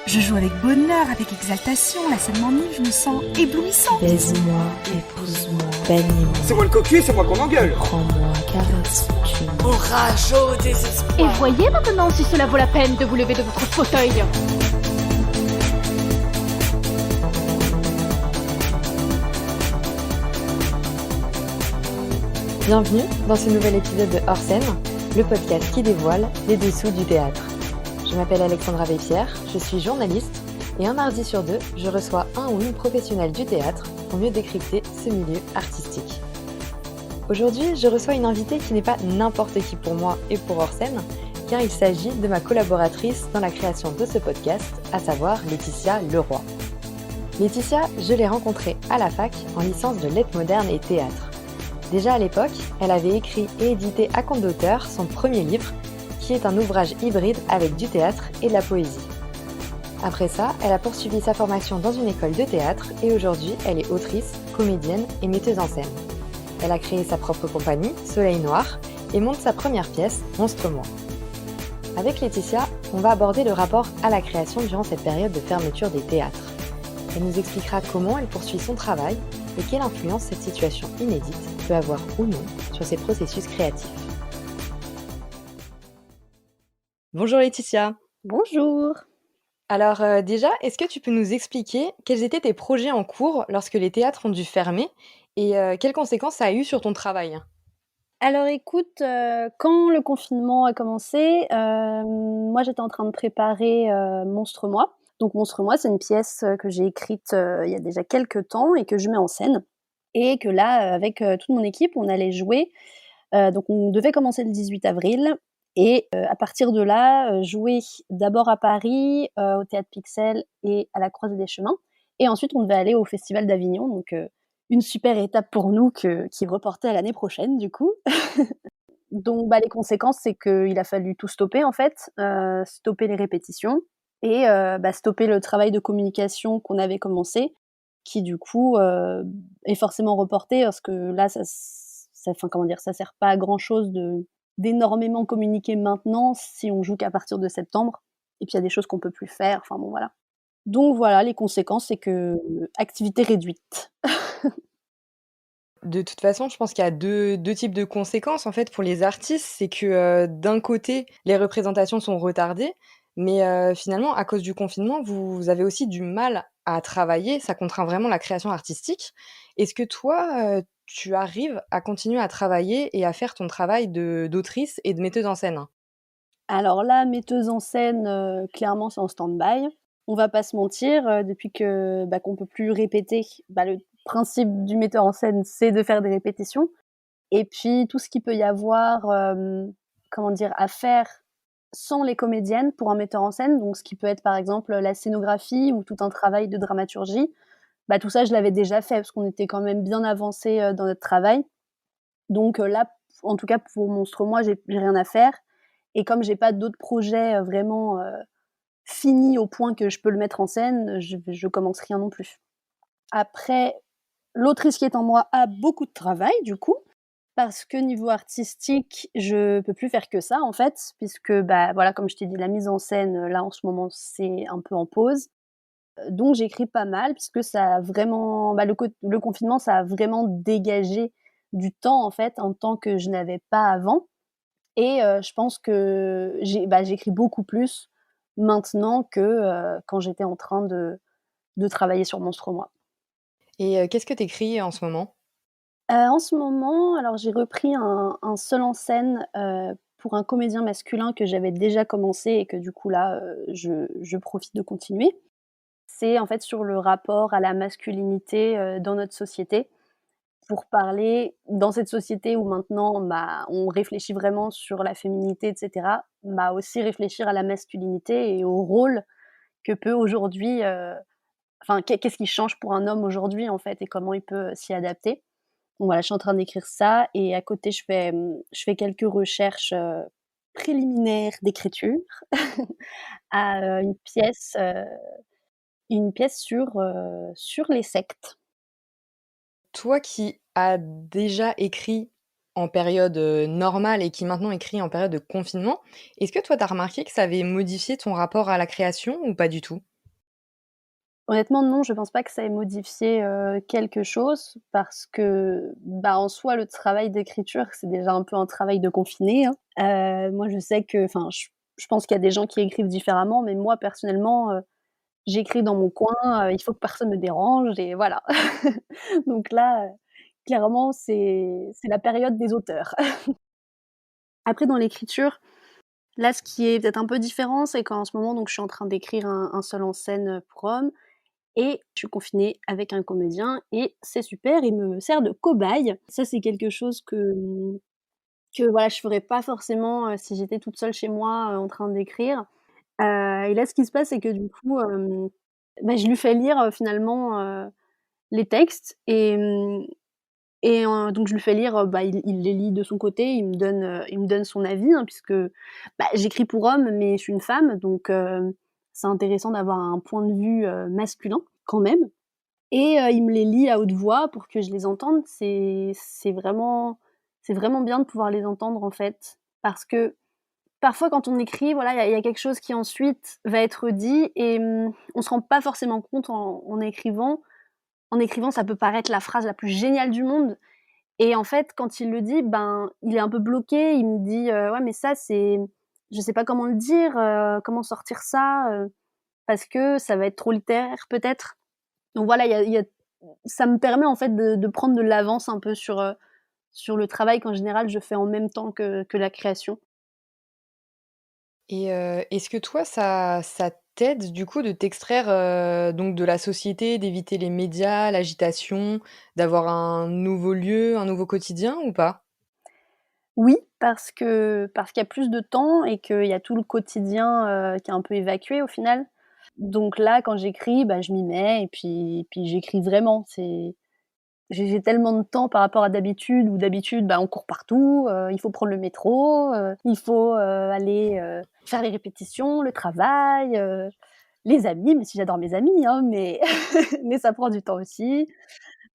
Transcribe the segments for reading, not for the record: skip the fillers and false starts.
Je joue avec bonheur, avec exaltation, la scène m'ennuie, je me sens éblouissante. Baise-moi, épouse-moi, bannis-moi. C'est moi le cocu, c'est moi qu'on engueule. Prends-moi, caresse-moi. Orage au désespoir. Et voyez maintenant si cela vaut la peine de vous lever de votre fauteuil. Bienvenue dans ce nouvel épisode de Hors Scène, le podcast qui dévoile les dessous du théâtre. Je m'appelle Alexandra Veypierre, je suis journaliste et un mardi sur deux, je reçois un ou une professionnelle du théâtre pour mieux décrypter ce milieu artistique. Aujourd'hui, je reçois une invitée qui n'est pas n'importe qui pour moi et pour Hors Scène, car il s'agit de ma collaboratrice dans la création de ce podcast, à savoir Laetitia Leroy. Laetitia, je l'ai rencontrée à la fac en licence de lettres modernes et théâtre. Déjà à l'époque, elle avait écrit et édité à compte d'auteur son premier livre, qui est un ouvrage hybride avec du théâtre et de la poésie. Après ça, elle a poursuivi sa formation dans une école de théâtre et aujourd'hui, elle est autrice, comédienne et metteuse en scène. Elle a créé sa propre compagnie, Soleil Noir, et monte sa première pièce, Monstre-moi. Avec Laetitia, on va aborder le rapport à la création durant cette période de fermeture des théâtres. Elle nous expliquera comment elle poursuit son travail et quelle influence cette situation inédite peut avoir ou non sur ses processus créatifs. Bonjour Laetitia. Bonjour. Alors déjà, est-ce que tu peux nous expliquer quels étaient tes projets en cours lorsque les théâtres ont dû fermer et quelles conséquences ça a eu sur ton travail? Alors écoute, quand le confinement a commencé, moi j'étais en train de préparer Monstre-moi. Donc Monstre-moi, c'est une pièce que j'ai écrite il y a déjà quelques temps et que je mets en scène. Et que là, avec toute mon équipe, on allait jouer. Donc on devait commencer le 18 avril et à partir de là, jouer d'abord à Paris, au Théâtre Pixel et à la Croisée des Chemins. Et ensuite, on devait aller au Festival d'Avignon, donc une super étape pour nous qui est reportée à l'année prochaine du coup. Donc les conséquences, c'est qu'il a fallu tout stopper en fait, stopper les répétitions et stopper le travail de communication qu'on avait commencé, qui du coup est forcément reporté parce que là, ça sert pas à grand chose d'énormément communiquer maintenant si on joue qu'à partir de septembre. Et puis il y a des choses qu'on peut plus faire. Enfin bon, voilà. Donc voilà, les conséquences, c'est que activité réduite. De toute façon, je pense qu'il y a deux types de conséquences en fait pour les artistes. C'est que d'un côté, les représentations sont retardées, mais finalement, à cause du confinement, vous avez aussi du mal à travailler. Ça contraint vraiment la création artistique. Est-ce que toi, tu arrives à continuer à travailler et à faire ton travail d'autrice et de metteuse en scène? Alors là, metteuse en scène, clairement, c'est en stand-by. On va pas se mentir, depuis que, qu'on peut plus répéter, le principe du metteur en scène, c'est de faire des répétitions. Et puis tout ce qu'il peut y avoir, à faire sans les comédiennes pour un metteur en scène, donc ce qui peut être par exemple la scénographie ou tout un travail de dramaturgie, tout ça je l'avais déjà fait parce qu'on était quand même bien avancés, dans notre travail. Donc là, en tout cas pour Monstre-moi, j'ai rien à faire et comme j'ai pas d'autres projets, vraiment, finis au point que je peux le mettre en scène, je commence rien non plus. Après, l'autrice qui est en moi a beaucoup de travail du coup, parce que niveau artistique, je peux plus faire que ça en fait, puisque voilà, comme je t'ai dit, la mise en scène, là en ce moment, c'est un peu en pause. Donc j'écris pas mal puisque ça a vraiment le confinement, ça a vraiment dégagé du temps en fait, un temps que je n'avais pas avant et je pense que j'écris beaucoup plus maintenant que, quand j'étais en train de travailler sur Monstre-moi. Et qu'est-ce que tu écris en ce moment? En ce moment, alors j'ai repris un seul en scène, pour un comédien masculin que j'avais déjà commencé et que du coup là, je profite de continuer. C'est en fait sur le rapport à la masculinité, dans notre société. Pour parler dans cette société où maintenant, on réfléchit vraiment sur la féminité et cetera, aussi réfléchir à la masculinité et au rôle que peut aujourd'hui, qu'est-ce qui change pour un homme aujourd'hui en fait et comment il peut, s'y adapter. Donc voilà, je suis en train d'écrire ça et à côté je fais quelques recherches, préliminaires d'écriture à, une pièce sur les sectes. Toi qui as déjà écrit en période, normale et qui maintenant écrit en période de confinement. Est-ce que toi, tu as remarqué que ça avait modifié ton rapport à la création ou pas du tout? Honnêtement, non, je pense pas que ça ait modifié, quelque chose parce que, bah, en soi, le travail d'écriture, c'est déjà un peu un travail de confiné, hein. Moi, je sais que enfin, je pense qu'il y a des gens qui écrivent différemment, mais moi, personnellement, j'écris dans mon coin, il faut que personne me dérange et voilà. Donc là, clairement, c'est la période des auteurs. Après dans l'écriture, là, ce qui est peut-être un peu différent, c'est qu'en ce moment, donc je suis en train d'écrire un seul en scène, pour hommes et je suis confinée avec un comédien et c'est super, il me sert de cobaye. Ça, c'est quelque chose que voilà, je ferais pas forcément, si j'étais toute seule chez moi, en train d'écrire. Et là, ce qui se passe, c'est que du coup, bah, je lui fais lire, finalement, les textes et donc je lui fais lire, bah, il les lit de son côté, il me donne son avis, hein, puisque, bah, j'écris pour homme, mais je suis une femme, donc c'est intéressant d'avoir un point de vue, masculin, quand même et il me les lit à haute voix pour que je les entende. C'est vraiment bien de pouvoir les entendre, en fait, parce que parfois quand on écrit, voilà, il y a quelque chose qui ensuite va être dit et on se rend pas forcément compte en écrivant. En écrivant, ça peut paraître la phrase la plus géniale du monde et en fait, quand il le dit, ben, il est un peu bloqué. Il me dit, «Ouais, mais ça, c'est je sais pas comment le dire, comment sortir ça, parce que ça va être trop littéraire peut-être». Donc voilà, il y a ça me permet en fait de prendre de l'avance un peu sur le travail qu'en général je fais en même temps que la création. Et est-ce que toi, ça t'aide du coup de t'extraire, donc de la société, d'éviter les médias, l'agitation, d'avoir un nouveau lieu, un nouveau quotidien ou pas? Oui, parce qu'il y a plus de temps et qu'il y a tout le quotidien, qui est un peu évacué au final. Donc là, quand j'écris, bah, je m'y mets et puis j'écris vraiment. J'ai tellement de temps par rapport à d'habitude où d'habitude, bah, on court partout, il faut prendre le métro, il faut, aller, faire les répétitions, le travail, les amis, même si j'adore mes amis, hein, mais mais ça prend du temps aussi.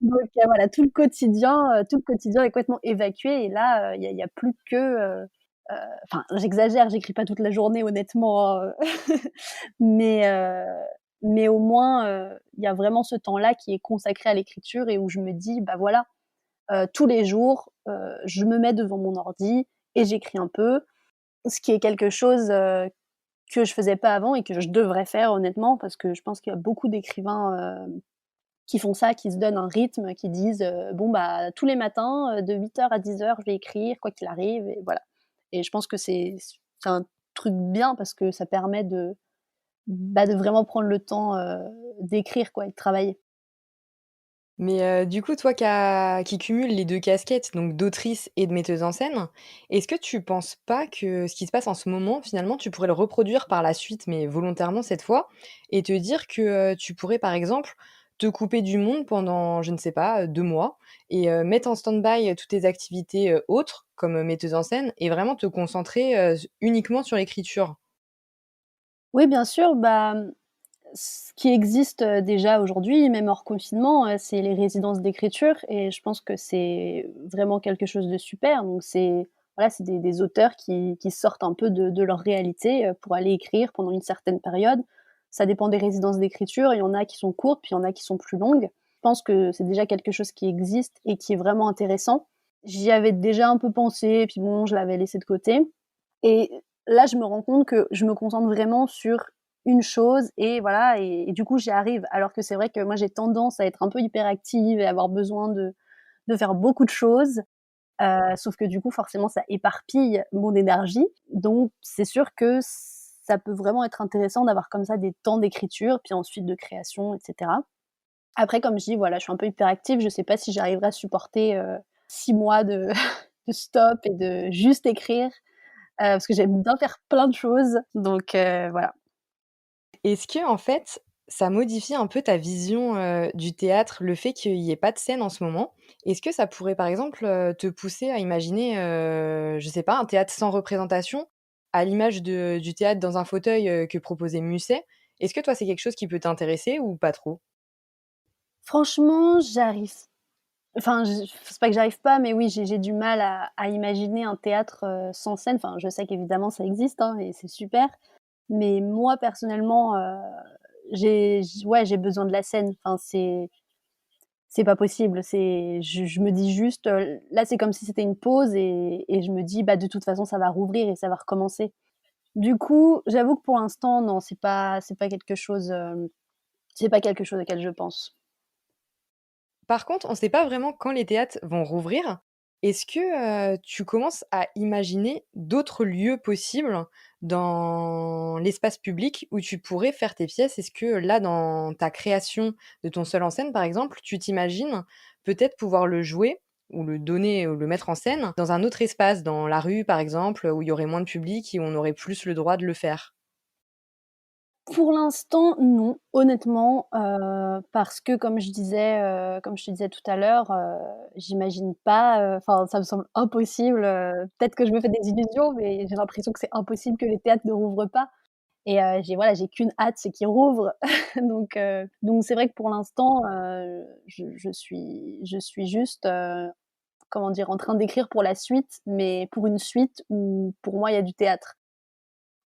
Donc voilà, tout le quotidien est complètement évacué et là, il y a plus que, enfin j'exagère, j'écris pas toute la journée honnêtement, hein, mais mais au moins, il y a vraiment ce temps-là qui est consacré à l'écriture et où je me dis: «Bah voilà, tous les jours, je me mets devant mon ordi et j'écris un peu». Ce qui est quelque chose, que je faisais pas avant et que je devrais faire honnêtement parce que je pense qu'il y a beaucoup d'écrivains, qui font ça, qui se donnent un rythme, qui disent, «Bon, bah, tous les matins, de 8 heures à 10 heures, je vais écrire quoi qu'il arrive» et voilà et je pense que c'est un truc bien parce que ça permet de, bah, de vraiment prendre le temps, d'écrire quoi et de travailler. Mais du coup, toi qui cumules les 2 casquettes, donc d'autrice et de metteuse en scène, est-ce que tu penses pas que ce qui se passe en ce moment, finalement, tu pourrais le reproduire par la suite, mais volontairement cette fois, et te dire que, tu pourrais, par exemple, te couper du monde pendant, je ne sais pas, 2 mois et mettre en stand-by, toutes tes activités, autres, comme, metteuse en scène et vraiment te concentrer, uniquement sur l'écriture? Oui, bien sûr, bah, ce qui existe, déjà aujourd'hui, même hors confinement, c'est les résidences d'écriture et je pense que c'est vraiment quelque chose de super. Donc c'est voilà, c'est des auteurs qui sortent un peu de leur réalité, pour aller écrire pendant une certaine période. Ça dépend des résidences d'écriture, il y en a qui sont courtes, puis il y en a qui sont plus longues. Je pense que c'est déjà quelque chose qui existe et qui est vraiment intéressant. J'y avais déjà un peu pensé, puis bon, je l'avais laissé de côté et là, je me rends compte que je me concentre vraiment sur une chose et voilà et du coup, j'y arrive. Alors que c'est vrai que moi, j'ai tendance à être un peu hyperactive et avoir besoin de faire beaucoup de choses, sauf que du coup, forcément, ça éparpille mon énergie. Donc c'est sûr que ça peut vraiment être intéressant d'avoir comme ça des temps d'écriture, puis ensuite de création et cetera. Après, comme je dis, voilà, je suis un peu hyperactive, je sais pas si j'arriverai à supporter, 6 mois de de stop et de juste écrire. Parce que j'aime bien faire plein de choses, donc voilà. Est-ce que en fait, ça modifie un peu ta vision, du théâtre, le fait qu'il y ait pas de scène en ce moment? Est-ce que ça pourrait, par exemple, te pousser à imaginer, je sais pas, un théâtre sans représentation, à l'image de du théâtre dans un fauteuil, que proposait Musset? Est-ce que toi, c'est quelque chose qui peut t'intéresser ou pas trop? Franchement, enfin, c'est pas que j'arrive pas, mais oui, j'ai du mal à imaginer un théâtre, sans scène. Enfin, je sais qu'évidemment ça existe, hein, et c'est super, mais moi personnellement, j'ai besoin de la scène. Enfin, c'est pas possible. Je me dis juste, là, c'est comme si c'était une pause et je me dis: «Bah, de toute façon, ça va rouvrir et ça va recommencer». Du coup, j'avoue que pour l'instant, non, c'est pas quelque chose auquel je pense. Par contre, on ne sait pas vraiment quand les théâtres vont rouvrir. Est-ce que, tu commences à imaginer d'autres lieux possibles dans l'espace public où tu pourrais faire tes pièces? Est-ce que là, dans ta création de ton seul en scène, par exemple, tu t'imagines peut-être pouvoir le jouer ou le donner ou le mettre en scène dans un autre espace, dans la rue, par exemple, où il y aurait moins de public et où on aurait plus le droit de le faire? Pour l'instant, non, honnêtement, parce que comme je te disais tout à l'heure, j'imagine pas, enfin, ça me semble impossible, peut-être que je me fais des illusions, mais j'ai l'impression que c'est impossible que les théâtres ne rouvrent pas et j'ai qu'une hâte, c'est qu'ils rouvrent. Donc c'est vrai que pour l'instant, je suis juste, comment dire? En train d'écrire pour la suite, mais pour une suite où, pour moi, il y a du théâtre.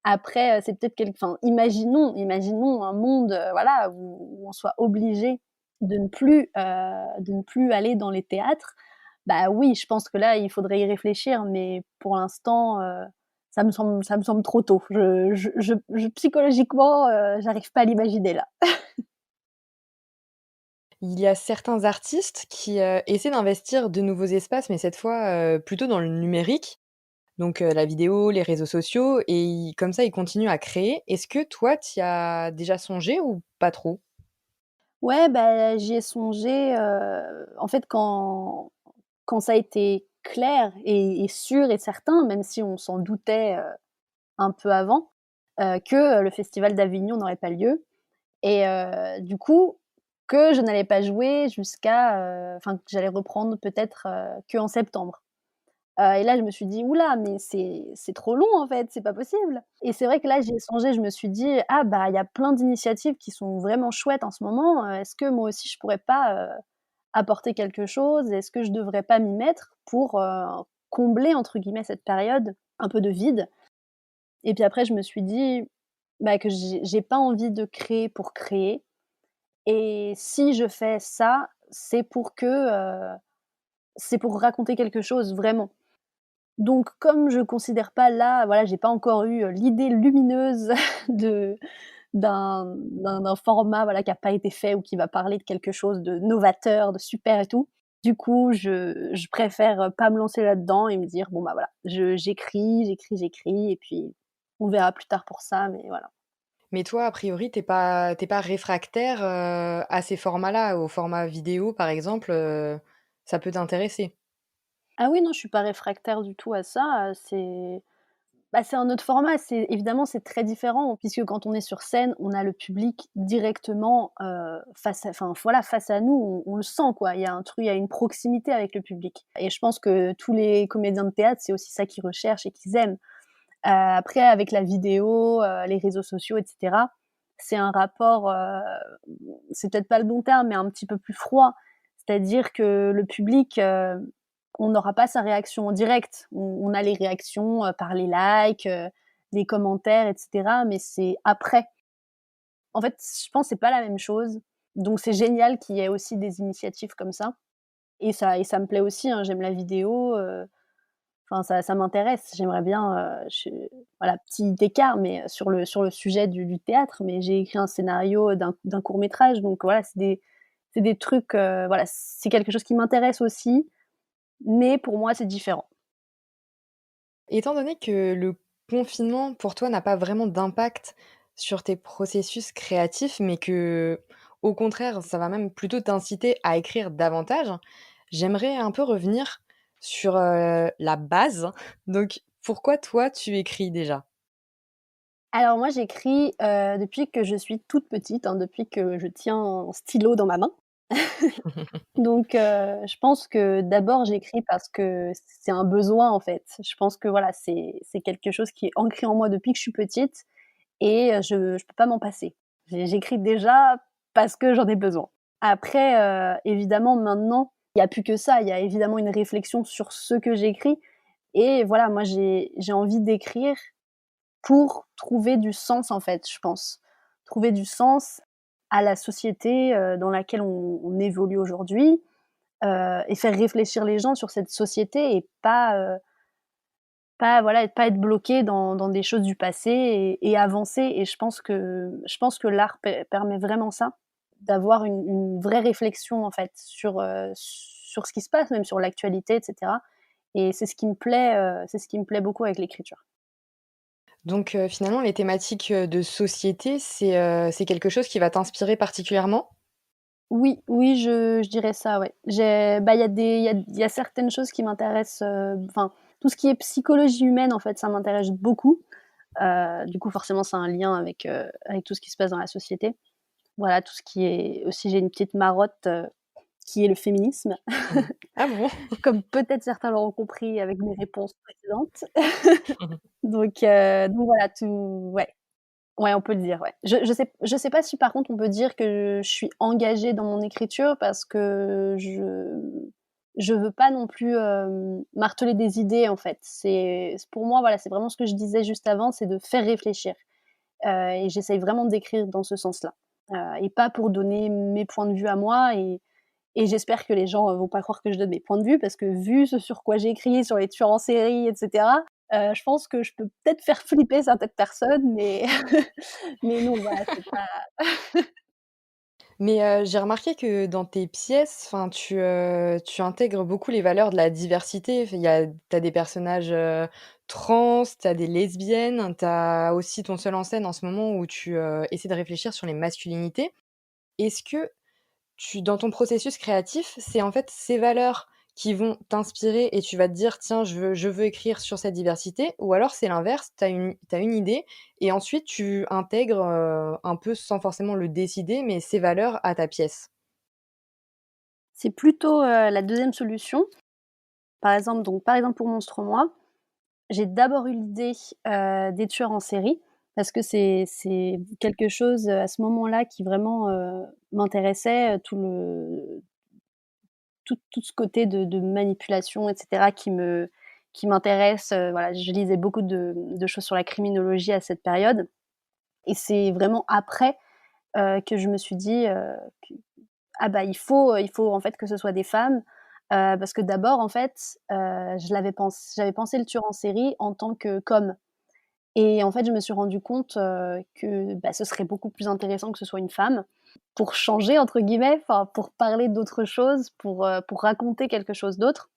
Après, c'est peut-être enfin, imaginons un monde, voilà, où on soit obligé de ne plus aller dans les théâtres. Bah, oui, je pense que là, il faudrait y réfléchir, mais pour l'instant, ça me semble trop tôt. Psychologiquement, j'arrive pas à l'imaginer là. Il y a certains artistes qui, essaient d'investir de nouveaux espaces, mais cette fois, plutôt dans le numérique, donc la vidéo, les réseaux sociaux et ils comme ça, ils continuent à créer. Est-ce que toi, tu y as déjà songé ou pas trop? Ouais, bah, j'y ai songé, en fait, quand ça a été clair et sûr et certain, même si on s'en doutait, un peu avant, que, le festival d'Avignon n'aurait pas lieu et du coup, que je n'allais pas jouer jusqu'à, enfin, que j'allais reprendre peut-être, qu'en septembre. Et là, je me suis dit: «Ouh là, mais c'est trop long, en fait, c'est pas possible» et c'est vrai que là, j'y ai songé, je me suis dit: «Ah bah, il y a plein d'initiatives qui sont vraiment chouettes en ce moment, est-ce que moi aussi je pourrais pas, apporter quelque chose? Est-ce que je devrais pas m'y mettre pour, combler, entre guillemets, cette période un peu de vide?» Et puis après, je me suis dit, bah, que j'ai pas envie de créer pour créer et si je fais ça, c'est pour raconter quelque chose vraiment. Donc comme je considère pas là, voilà, j'ai pas encore eu, l'idée lumineuse de d'un format, voilà, qui a pas été fait ou qui va parler de quelque chose de novateur, de super et tout. Du coup, je préfère, pas me lancer là-dedans et me dire: «Bon, bah, voilà, j'écris et puis on verra plus tard pour ça», mais voilà. Mais toi, a priori, t'es pas réfractaire, à ces formats-là, au format vidéo, par exemple, ça peut t'intéresser? Ah oui, non, je suis pas réfractaire du tout à ça, c'est un autre format. C'est évidemment, c'est très différent puisque quand on est sur scène, on a le public directement, face à nous. On le sent, quoi. Il y a une proximité avec le public et je pense que tous les comédiens de théâtre, c'est aussi ça qu'ils recherchent et qu'ils aiment. Après avec la vidéo, les réseaux sociaux et cetera, c'est un rapport, c'est peut-être pas le bon terme, mais un petit peu plus froid. C'est-à-dire que le public, on n'aura pas sa réaction en direct. On a les réactions, par les likes, les commentaires et cetera, mais c'est après. En fait, je pense que c'est pas la même chose, donc c'est génial qu'il y ait aussi des initiatives comme ça et ça me plaît aussi, hein. J'aime la vidéo, enfin ça m'intéresse. J'aimerais bien, voilà, petit écart, mais sur le sujet du théâtre, mais j'ai écrit un scénario d'un court métrage, donc voilà, c'est des trucs, voilà, c'est quelque chose qui m'intéresse aussi, mais pour moi, c'est différent. Étant donné que le confinement, pour toi, n'a pas vraiment d'impact sur tes processus créatifs, mais que, au contraire, ça va même plutôt t'inciter à écrire davantage, j'aimerais un peu revenir sur, la base. Donc, pourquoi toi, tu écris déjà? Alors moi, j'écris, depuis que je suis toute petite, hein, depuis que je tiens un stylo dans ma main. Donc je pense que d'abord j'écris parce que c'est un besoin, en fait. Je pense que voilà, c'est quelque chose qui est ancré en moi depuis que je suis petite et je peux pas m'en passer. J'écris déjà parce que j'en ai besoin. Après, évidemment maintenant Il y a plus que ça, il y a évidemment une réflexion sur ce que j'écris et voilà, moi j'ai envie d'écrire pour trouver du sens, en fait, je pense. Trouver du sens à la société, dans laquelle on évolue aujourd'hui, et faire réfléchir les gens sur cette société et pas être bloqué dans des choses du passé et avancer et je pense que l'art permet vraiment ça, d'avoir une vraie réflexion, en fait, sur ce qui se passe, même sur l'actualité et cetera et c'est ce qui me plaît beaucoup avec l'écriture. Donc finalement, les thématiques, de société, c'est quelque chose qui va t'inspirer particulièrement? Oui, oui, je dirais ça, ouais. Il y a certaines choses qui m'intéressent, enfin, tout ce qui est psychologie humaine, en fait, ça m'intéresse beaucoup. Du coup, forcément, c'est un lien avec tout ce qui se passe dans la société. Voilà, tout ce qui est aussi j'ai une petite marotte, qui est le féminisme, Mmh. Ah bon? comme peut-être certains l'auront compris avec mes réponses précédentes. Mmh. Donc voilà, tout ouais. Ouais, on peut le dire, ouais. Je sais pas si par contre on peut dire que je suis engagée dans mon écriture parce que je veux pas non plus, marteler des idées, en fait. Pour moi, voilà, c'est vraiment ce que je disais juste avant, c'est de faire réfléchir, et j'essaye vraiment d'écrire dans ce sens-là, et pas pour donner mes points de vue à moi et j'espère que les gens, vont pas croire que je donne mes points de vue parce que vu ce sur quoi j'écris, sur les tueurs en série et cetera, je pense que je peux peut-être faire flipper certaines personnes, mais mais non, voilà, c'est pas Mais j'ai remarqué que dans tes pièces, enfin, tu intègres beaucoup les valeurs de la diversité. Enfin, il y a tu des personnages, trans, t'as des lesbiennes, t'as aussi ton seul en scène en ce moment où tu, essaies de réfléchir sur les masculinités. Est-ce que dans ton processus créatif, c'est en fait ces valeurs qui vont t'inspirer et tu vas te dire: «Tiens, je veux écrire sur cette diversité» ou alors c'est l'inverse, tu as une idée et ensuite tu intègres, un peu sans forcément le décider, mais ces valeurs à ta pièce? c'est plutôt, la deuxième solution. Par exemple pour Monstre moi, j'ai d'abord eu l'idée, des tueurs en série parce que c'est quelque chose, à ce moment-là qui vraiment, m'intéressait, tout ce côté de manipulation et cetera qui m'intéresse, voilà, je lisais beaucoup de choses sur la criminologie à cette période et c'est vraiment après, que je me suis dit, que ah bah, il faut en fait que ce soit des femmes, parce que d'abord en fait, j'avais pensé le tueur en série en tant qu'homme et en fait, je me suis rendu compte, que, bah, ce serait beaucoup plus intéressant que ce soit une femme pour «changer» entre guillemets, enfin pour parler d'autre chose, pour raconter quelque chose d'autre.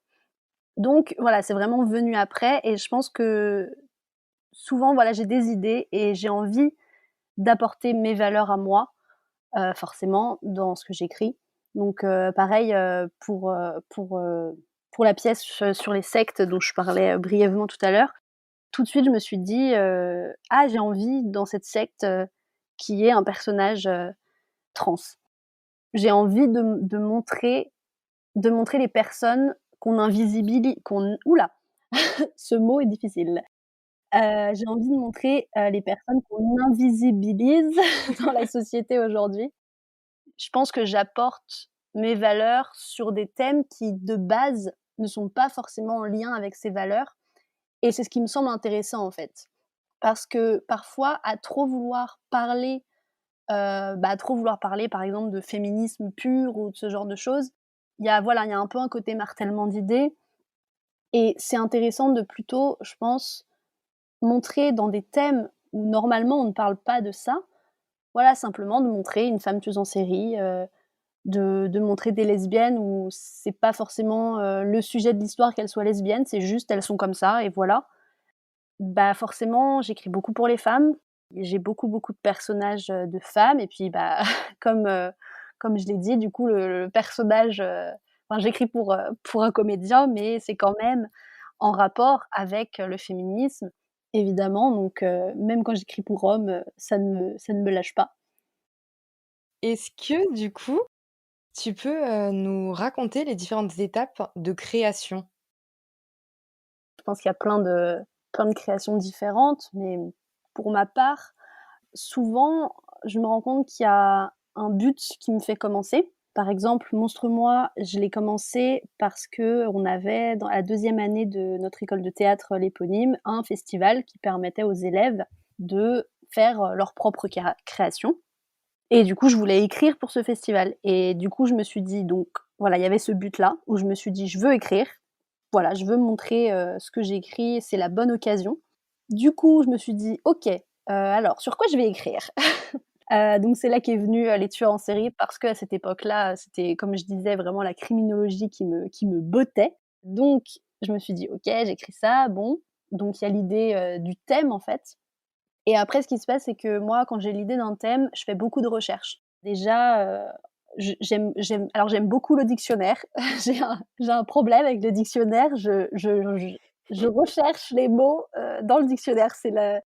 Donc voilà, c'est vraiment venu après et je pense que souvent, voilà, j'ai des idées et j'ai envie d'apporter mes valeurs à moi, forcément dans ce que j'écris. Donc pareil, pour la pièce, sur les sectes dont je parlais, brièvement tout à l'heure, tout de suite je me suis dit, «Ah j'ai envie dans cette secte, qu'il y ait un personnage, trans». J'ai envie de montrer les personnes qu'on invisibilise, qu'on ouh là! Ce mot est difficile. J'ai envie de montrer, les personnes qu'on invisibilise dans la société aujourd'hui. Je pense que j'apporte mes valeurs sur des thèmes qui, de base, ne sont pas forcément en lien avec ces valeurs et c'est ce qui me semble intéressant, en fait. Parce que parfois, à trop vouloir parler, par exemple, de féminisme pur ou de ce genre de choses, il y a un peu un côté martèlement d'idées et c'est intéressant de plutôt, je pense, montrer dans des thèmes où normalement on ne parle pas de ça, voilà, simplement de montrer une femme tueuse en série, de montrer des lesbiennes où c'est pas forcément, le sujet de l'histoire qu'elles soient lesbiennes, c'est juste elles sont comme ça et voilà. Bah, forcément, j'écris beaucoup pour les femmes et j'ai beaucoup, beaucoup de personnages, de femmes et puis, bah, comme, comme je l'ai dit, du coup, le personnage, enfin, j'écris pour un comédien, mais c'est quand même en rapport avec, le féminisme, évidemment, donc même quand j'écris pour hommes, ça ne me lâche pas. Est-ce que du coup, tu peux, nous raconter les différentes étapes de création? Je pense qu'il y a plein de créations différentes, mais pour ma part, souvent, je me rends compte qu'il y a un but qui me fait commencer. Par exemple, Monstre-moi, je l'ai commencé parce qu'on avait, dans la 2e année de notre école de théâtre, l'éponyme, un festival qui permettait aux élèves de faire leur propre création. Et du coup, je voulais écrire pour ce festival. Et du coup, je me suis dit, donc, voilà, il y avait ce but-là, où je me suis dit, je veux écrire. Voilà, je veux montrer ce que j'ai écrit, c'est la bonne occasion. Du coup, je me suis dit, ok, alors, sur quoi je vais écrire? Donc c'est là qu'est venu, les tueurs en série parce qu'à cette époque-là, c'était comme je disais vraiment la criminologie qui me bottait. Donc je me suis dit: «OK, j'écris ça, bon». Donc il y a l'idée, du thème en fait et après ce qui se passe, c'est que moi quand j'ai l'idée d'un thème, je fais beaucoup de recherches. Déjà, j'aime beaucoup le dictionnaire. J'ai un problème avec le dictionnaire, je recherche les mots, dans le dictionnaire.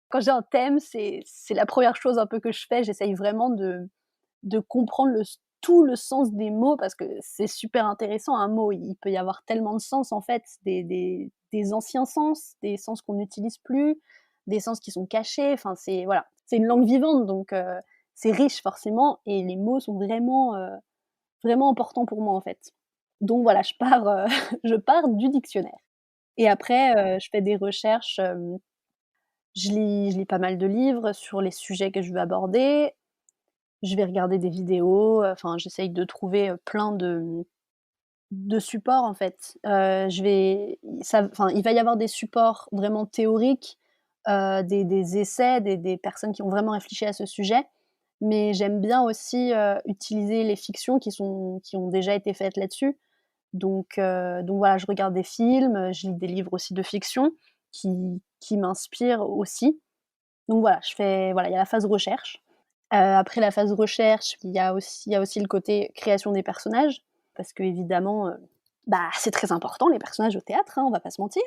Quand j'ai un thème, c'est la première chose un peu que je fais. J'essaye vraiment de comprendre tout le sens des mots parce que c'est super intéressant un mot. Il peut y avoir tellement de sens en fait, des anciens sens, des sens qu'on n'utilise plus, des sens qui sont cachés. Enfin, c'est voilà, c'est une langue vivante donc c'est riche forcément et les mots sont vraiment importants pour moi en fait. Donc voilà, je pars, je pars du dictionnaire et après, je fais des recherches, je lis pas mal de livres sur les sujets que je veux aborder. Je vais regarder des vidéos, enfin j'essaye de trouver, plein de supports en fait. Il va y avoir des supports vraiment théoriques, des essais, des personnes qui ont vraiment réfléchi à ce sujet, mais j'aime bien aussi, utiliser les fictions qui ont déjà été faites là-dessus. Donc voilà, je regarde des films, je lis des livres aussi de fiction qui m'inspirent aussi. Donc voilà, il y a la phase recherche. Après la phase recherche, il y a aussi le côté création des personnages parce qu'évidemment, bah, c'est très important les personnages au théâtre, hein, on va pas se mentir.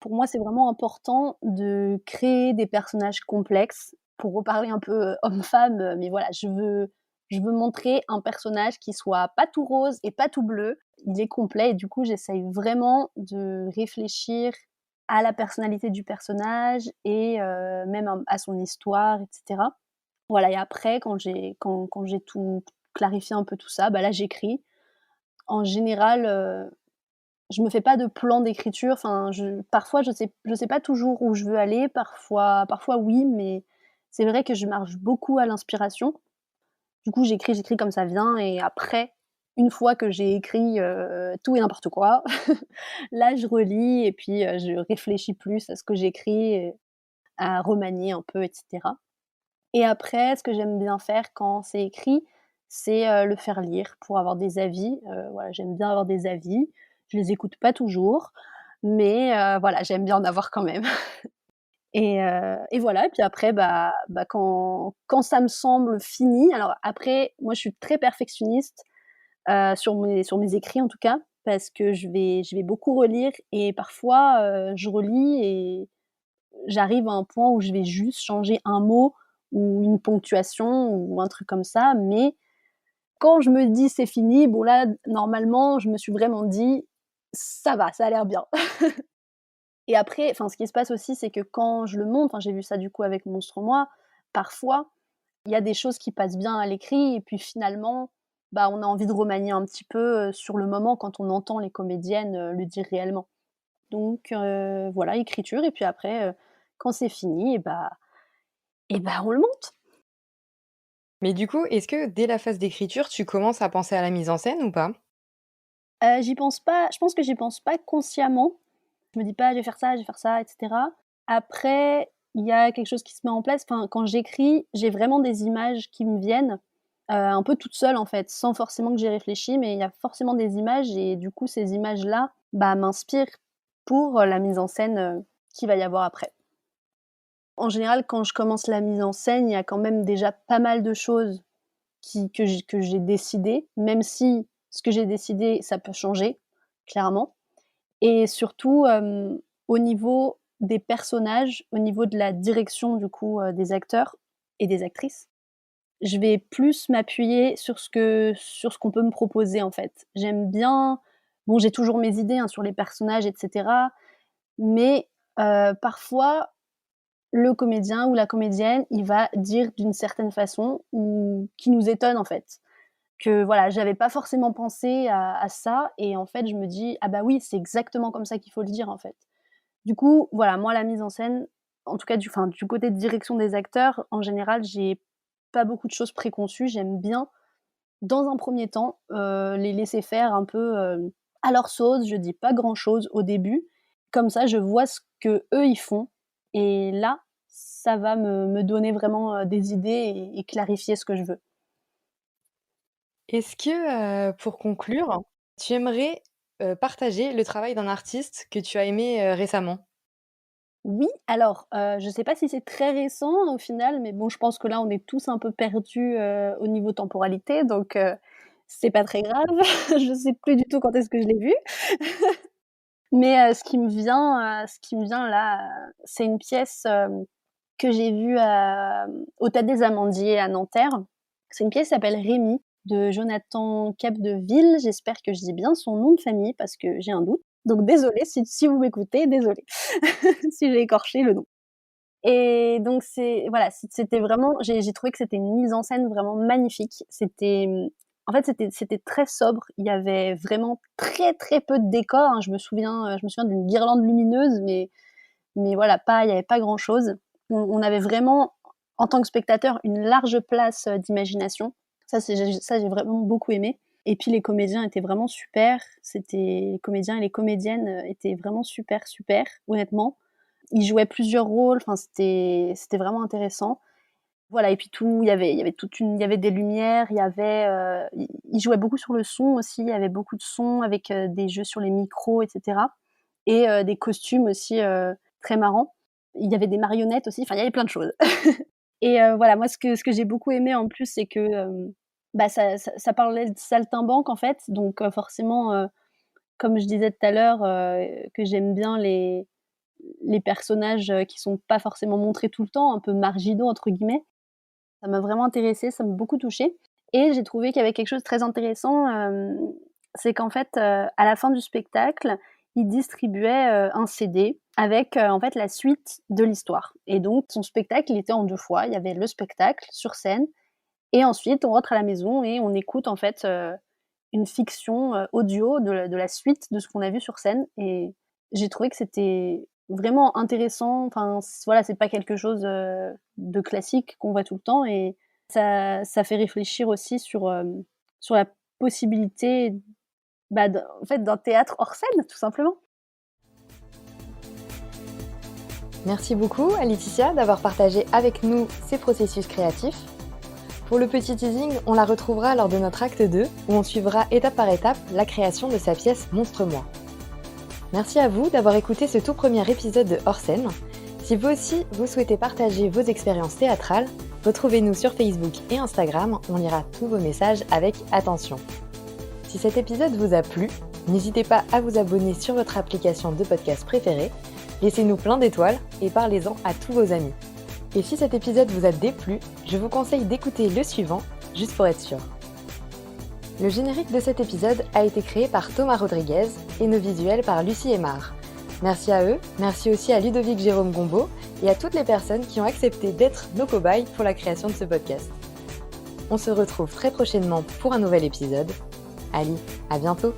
Pour moi, c'est vraiment important de créer des personnages complexes pour reparler un peu, homme-femme, mais voilà, je veux montrer un personnage qui soit pas tout rose et pas tout bleu. Il est complet et du coup, j'essaye vraiment de réfléchir à la personnalité du personnage et même à son histoire et cetera. Voilà et après quand j'ai tout clarifié un peu tout ça, bah, là j'écris. En général, je me fais pas de plan d'écriture, enfin parfois je sais pas toujours où je veux aller, parfois oui, mais c'est vrai que je marche beaucoup à l'inspiration. Du coup, j'écris comme ça vient et après, une fois que j'ai écrit, tout et n'importe quoi, là je relis et puis, je réfléchis plus à ce que j'écris et à remanier un peu et cetera. Et après, ce que j'aime bien faire quand c'est écrit, c'est, le faire lire pour avoir des avis. Voilà, j'aime bien avoir des avis. Je les écoute pas toujours, mais voilà, j'aime bien en avoir quand même. Et voilà et puis après, bah, quand ça me semble fini alors après, moi, je suis très perfectionniste, sur mes écrits, en tout cas, parce que je vais beaucoup relire et parfois, je relis et j'arrive à un point où je vais juste changer un mot ou une ponctuation ou un truc comme ça, mais quand je me dis: «C'est fini», bon là, normalement, je me suis vraiment dit: «Ça va, ça a l'air bien». Et après, enfin, ce qui se passe aussi, c'est que quand je le monte, enfin, j'ai vu ça du coup avec Monstre-moi, parfois, il y a des choses qui passent bien à l'écrit et puis finalement, bah, on a envie de remanier un petit peu, sur le moment quand on entend les comédiennes, le dire réellement. Donc voilà, écriture et puis après, quand c'est fini et bah, on le monte. Mais du coup, est-ce que dès la phase d'écriture, tu commences à penser à la mise en scène ou pas? J'y pense pas je pense que j'y pense pas consciemment. Je me dis pas: «Je vais faire ça, je vais faire ça» et cetera. Après, il y a quelque chose qui se met en place, enfin, quand j'écris, j'ai vraiment des images qui me viennent, un peu toute seule, en fait, sans forcément que j'y réfléchi, mais il y a forcément des images et du coup, ces images-là, bah, m'inspirent pour, la mise en scène, qu'il va y avoir après. En général, quand je commence la mise en scène, il y a quand même déjà pas mal de choses que j'ai décidées, même si ce que j'ai décidé, ça peut changer, clairement. Et surtout, au niveau des personnages, au niveau de la direction du coup, des acteurs et des actrices, je vais plus m'appuyer sur ce qu'on peut me proposer, en fait. J'aime bien bon, j'ai toujours mes idées, hein, sur les personnages et cetera, mais parfois, le comédien ou la comédienne, il va dire d'une certaine façon ou qui nous étonne, en fait. que voilà, j'avais pas forcément pensé à ça et en fait, je me dis: «Ah bah oui, c'est exactement comme ça qu'il faut le dire, en fait». Du coup, voilà, moi, la mise en scène, en tout cas du côté de direction des acteurs, en général, j'ai pas beaucoup de choses préconçues. J'aime bien, dans un premier temps, les laisser faire un peu, à leur sauce. Je dis pas grand-chose au début. Comme ça, je vois ce qu'eux, ils font et là, ça va me donner vraiment, des idées et clarifier ce que je veux. Est-ce que, pour conclure, tu aimerais, partager le travail d'un artiste que tu as aimé, récemment? Oui, alors, je sais pas si c'est très récent au final, mais bon, je pense que là, on est tous un peu perdus, au niveau temporalité, donc c'est pas très grave. Je sais plus du tout quand est-ce que je l'ai vu. Mais ce qui me vient là, c'est une pièce, que j'ai vue au Théâtre des Amandiers à Nanterre. C'est une pièce qui s'appelle Rémi de Jonathan Capdeville. J'espère que je dis bien son nom de famille parce que j'ai un doute. Donc désolée si vous m'écoutez, désolée si j'ai écorché le nom. Et donc c'était vraiment j'ai trouvé que c'était une mise en scène vraiment magnifique. En fait, c'était très sobre. Il y avait vraiment très, très peu de décors, hein. Je me souviens d'une guirlande lumineuse, mais voilà, il y avait pas grand-chose. On avait vraiment, en tant que spectateur, une large place, d'imagination. Ça, j'ai vraiment beaucoup aimé. Et puis les comédiens étaient vraiment super. Les comédiens et les comédiennes, étaient vraiment super, super, honnêtement. Ils jouaient plusieurs rôles, enfin c'était vraiment intéressant. Voilà et puis il y avait des lumières, ils jouaient beaucoup sur le son aussi, il y avait beaucoup de sons avec, des jeux sur les micros et cetera et des costumes aussi, très marrants. Il y avait des marionnettes aussi, enfin il y avait plein de choses et voilà, moi ce que j'ai beaucoup aimé en plus, c'est que, ça parlait de saltimbanque en fait, donc forcément, comme je disais tout à l'heure, que j'aime bien les personnages, qui sont pas forcément montrés tout le temps, un peu «marginaux» entre guillemets. Ça m'a vraiment intéressée, ça m'a beaucoup touchée et j'ai trouvé qu'il y avait quelque chose de très intéressant, c'est qu'en fait, à la fin du spectacle, ils distribuaient, un CD avec, en fait, la suite de l'histoire et donc son spectacle, il était en 2 fois. Il y avait le spectacle sur scène et ensuite on rentre à la maison et on écoute en fait, une fiction, audio de la suite de ce qu'on a vu sur scène et j'ai trouvé que c'était vraiment intéressant. Enfin, voilà, c'est pas quelque chose, de classique qu'on voit tout le temps et ça fait réfléchir aussi sur la possibilité, d'un théâtre hors scène, tout simplement. Merci beaucoup à Laetitia d'avoir partagé avec nous ces processus créatifs. Pour le petit teasing, on la retrouvera lors de notre acte 2 où on suivra étape par étape la création de sa pièce Monstre-moi. Merci à vous d'avoir écouté ce tout premier épisode de Hors Scène. Si vous aussi, vous souhaitez partager vos expériences théâtrales, retrouvez-nous sur Facebook et Instagram, on lira tous vos messages avec attention. Si cet épisode vous a plu, n'hésitez pas à vous abonner sur votre application de podcast préférée, laissez-nous plein d'étoiles et parlez-en à tous vos amis. Et si cet épisode vous a déplu, je vous conseille d'écouter le suivant, juste pour être sûr. Le générique de cet épisode a été créé par Thomas Rodriguez et nos visuels par Lucie Aymar. Merci à eux, merci aussi à Ludovic Jérôme Gombeau et à toutes les personnes qui ont accepté d'être nos cobayes pour la création de ce podcast. On se retrouve très prochainement pour un nouvel épisode. Allez, à bientôt!